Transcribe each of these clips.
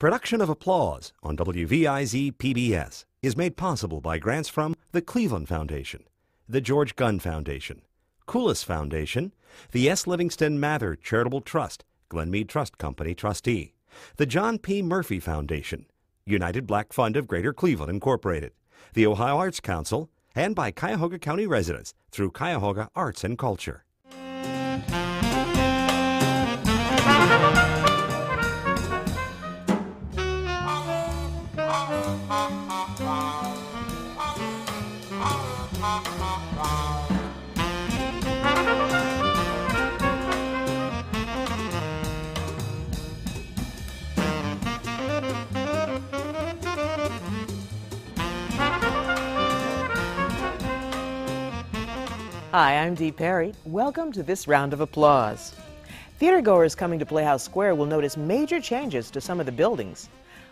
Production of Applause on WVIZ PBS is made possible by grants from the Cleveland Foundation, the George Gunn Foundation, Coulis Foundation, the S. Livingston Mather Charitable Trust, Glenmead Trust Company trustee, the John P. Murphy Foundation, United Black Fund of Greater Cleveland Incorporated, the Ohio Arts Council, and by Cuyahoga County residents through Cuyahoga Arts and Culture. Hi, I'm Dee Perry. Welcome to this round of applause. Theatergoers coming to Playhouse Square will notice major changes to some of the buildings.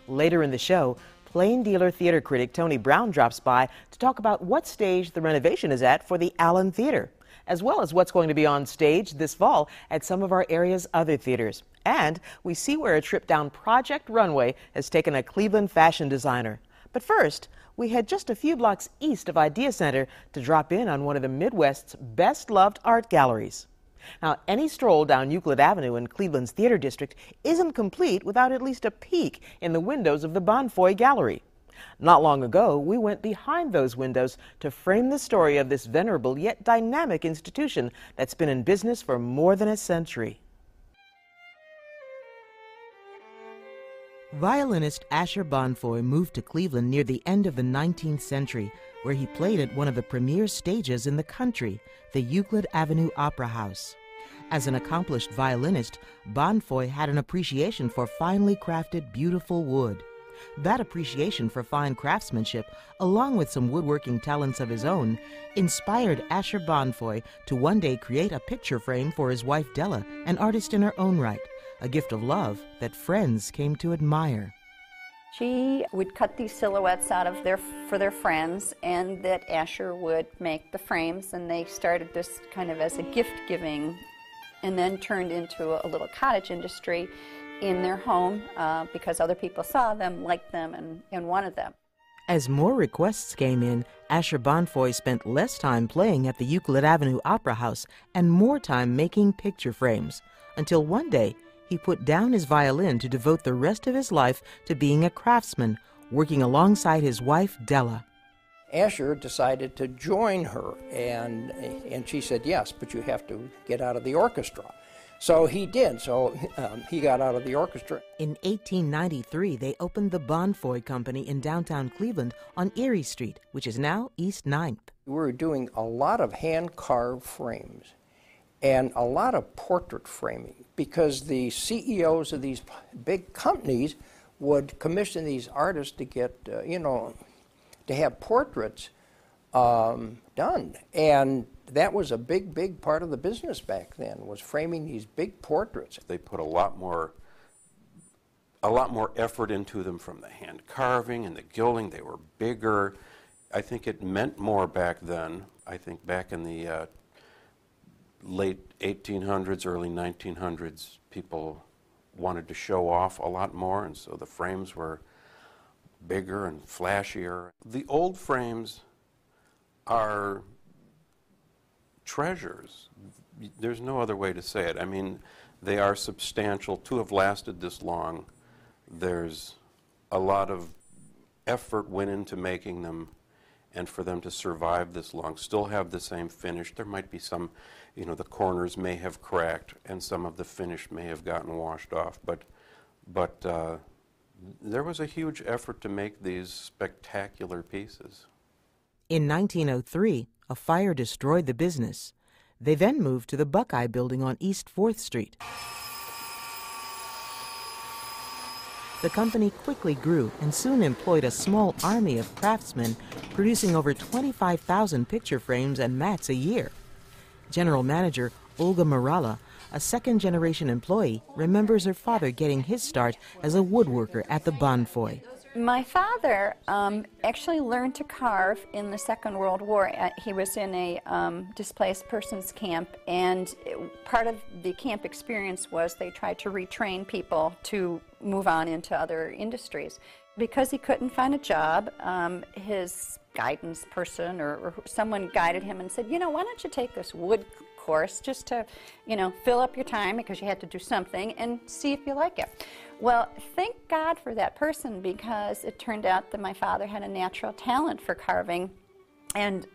Later in the show, Plain Dealer theater critic Tony Brown drops by to talk about what stage the renovation is at for the Allen Theater, as well as what's going to be on stage this fall at some of our area's other theaters. And we see where a trip down Project Runway has taken a Cleveland fashion designer. But first, we head just a few blocks east of Idea Center to drop in on one of the Midwest's best-loved art galleries. Now, any stroll down Euclid Avenue in Cleveland's Theater District isn't complete without at least a peek in the windows of the Bonfoy Gallery. Not long ago, we went behind those windows to frame the story of this venerable yet dynamic institution that's been in business for more than a century. Violinist Asher Bonfoy moved to Cleveland near the end of the 19th century, where he played at one of the premier stages in the country, the Euclid Avenue Opera House. As an accomplished violinist, Bonfoy had an appreciation for finely crafted, beautiful wood. That appreciation for fine craftsmanship, along with some woodworking talents of his own, inspired Asher Bonfoy to one day create a picture frame for his wife Della, an artist in her own right, a gift of love that friends came to admire. She would cut these silhouettes out of for their friends, and that Asher would make the frames, and they started this kind of as a gift giving, and then turned into a little cottage industry in their home because other people saw them, liked them, and wanted them. As more requests came in, Asher Bonfoy spent less time playing at the Euclid Avenue Opera House and more time making picture frames, until one day he put down his violin to devote the rest of his life to being a craftsman, working alongside his wife Della. Asher decided to join her, and she said, yes, but you have to get out of the orchestra. So he did, he got out of the orchestra. In 1893, they opened the Bonfoy Company in downtown Cleveland on Erie Street, which is now East 9th. We were doing a lot of hand-carved frames and a lot of portrait framing, because the CEOs of these big companies would commission these artists to get, to have portraits done. And that was a big part of the business back then, was framing these big portraits. They put a lot more effort into them, from the hand carving and the gilding. They were bigger. I think it meant more back then. I think back in the late 1800s, early 1900s, people wanted to show off a lot more, and so the frames were bigger and flashier. The old frames are treasures. There's no other way to say it. I mean, they are substantial. To have lasted this long, there's a lot of effort went into making them, and for them to survive this long, still have the same finish. There might be some, the corners may have cracked, and some of the finish may have gotten washed off, but there was a huge effort to make these spectacular pieces. In 1903, a fire destroyed the business. They then moved to the Buckeye Building on East 4th Street. The company quickly grew and soon employed a small army of craftsmen, producing over 25,000 picture frames and mats a year. General Manager Olga Morala, a second-generation employee, remembers her father getting his start as a woodworker at the Bonfoy. My father actually learned to carve in the Second World War. He was in a displaced persons camp, and part of the camp experience was they tried to retrain people to move on into other industries. Because he couldn't find a job, his guidance person or someone guided him and said, you know, why don't you take this wood course just to, you know, fill up your time because you had to do something and see if you like it. Well, thank God for that person, because it turned out that my father had a natural talent for carving, and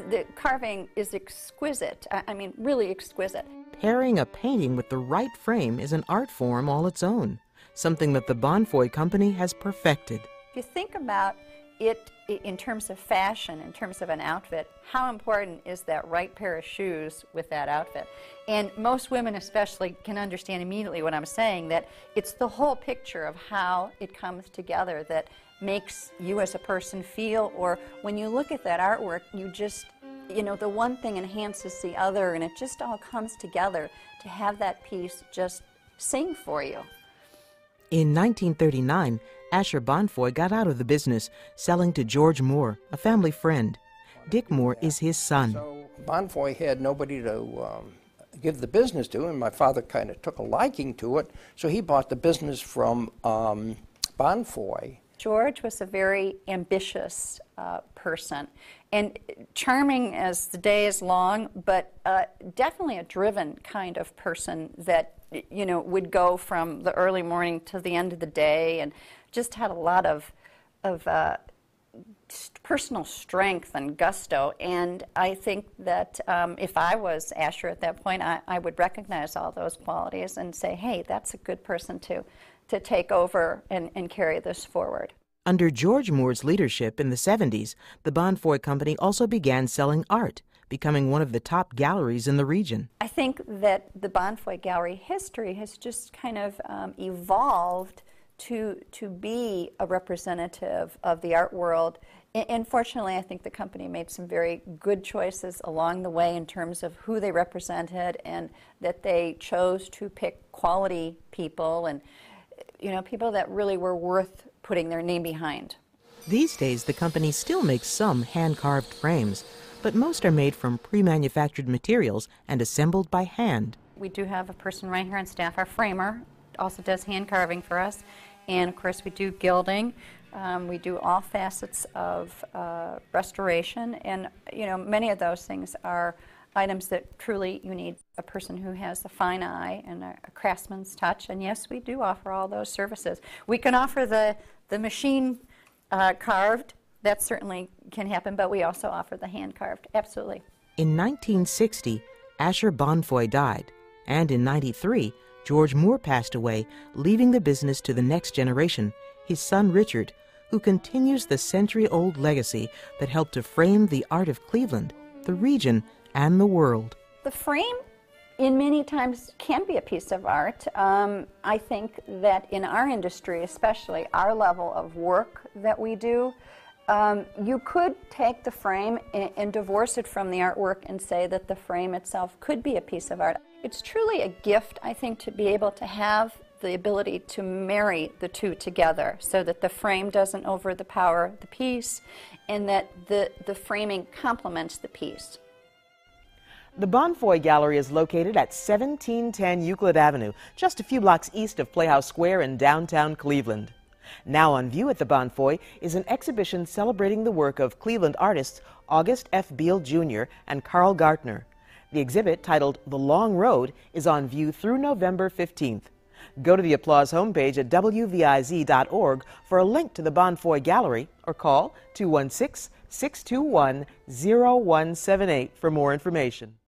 the carving is exquisite. I mean, really exquisite. Pairing a painting with the right frame is an art form all its own, something that the Bonfoy Company has perfected. If you think about it in terms of fashion, in terms of an outfit, how important is that right pair of shoes with that outfit? And most women especially can understand immediately what I'm saying, that it's the whole picture of how it comes together that makes you as a person feel, or when you look at that artwork, you just, you know, the one thing enhances the other, and it just all comes together to have that piece just sing for you. In 1939, Asher Bonfoy got out of the business, selling to George Moore, a family friend. Dick Moore is his son. So Bonfoy had nobody to give the business to, and my father kind of took a liking to it, so he bought the business from Bonfoy. George was a very ambitious person, and charming as the day is long, but definitely a driven kind of person that, you know, would go from the early morning to the end of the day, and just had a lot of personal strength and gusto. And I think that if I was Asher at that point, I would recognize all those qualities and say, hey, that's a good person to take over and carry this forward. Under George Moore's leadership in the 70s, the Bonfoy Company also began selling art, becoming one of the top galleries in the region. I think that the Bonfoy Gallery history has just kind of evolved to be a representative of the art world. And fortunately, I think the company made some very good choices along the way in terms of who they represented, and that they chose to pick quality people, and, you know, people that really were worth putting their name behind. These days, the company still makes some hand-carved frames, but most are made from pre-manufactured materials and assembled by hand. We do have a person right here on staff, our framer, also does hand carving for us, and of course we do gilding. We do all facets of restoration, and, you know, many of those things are items that truly you need a person who has a fine eye and a craftsman's touch, and yes, we do offer all those services. We can offer the machine carved, that certainly can happen, but we also offer the hand carved, absolutely. In 1960, Asher Bonfoy died, and in 93, George Moore passed away, leaving the business to the next generation, his son Richard, who continues the century-old legacy that helped to frame the art of Cleveland, the region, and the world. The frame, in many times, can be a piece of art. I think that in our industry, especially our level of work that we do, you could take the frame and divorce it from the artwork and say that the frame itself could be a piece of art. It's truly a gift, I think, to be able to have the ability to marry the two together so that the frame doesn't overpower the piece, and that the framing complements the piece. The Bonfoy Gallery is located at 1710 Euclid Avenue, just a few blocks east of Playhouse Square in downtown Cleveland. Now on view at the Bonfoy is an exhibition celebrating the work of Cleveland artists August F. Beale Jr. and Carl Gartner. The exhibit, titled The Long Road, is on view through November 15th. Go to the Applause homepage at wviz.org for a link to the Bonfoy Gallery, or call 216-621-0178 for more information.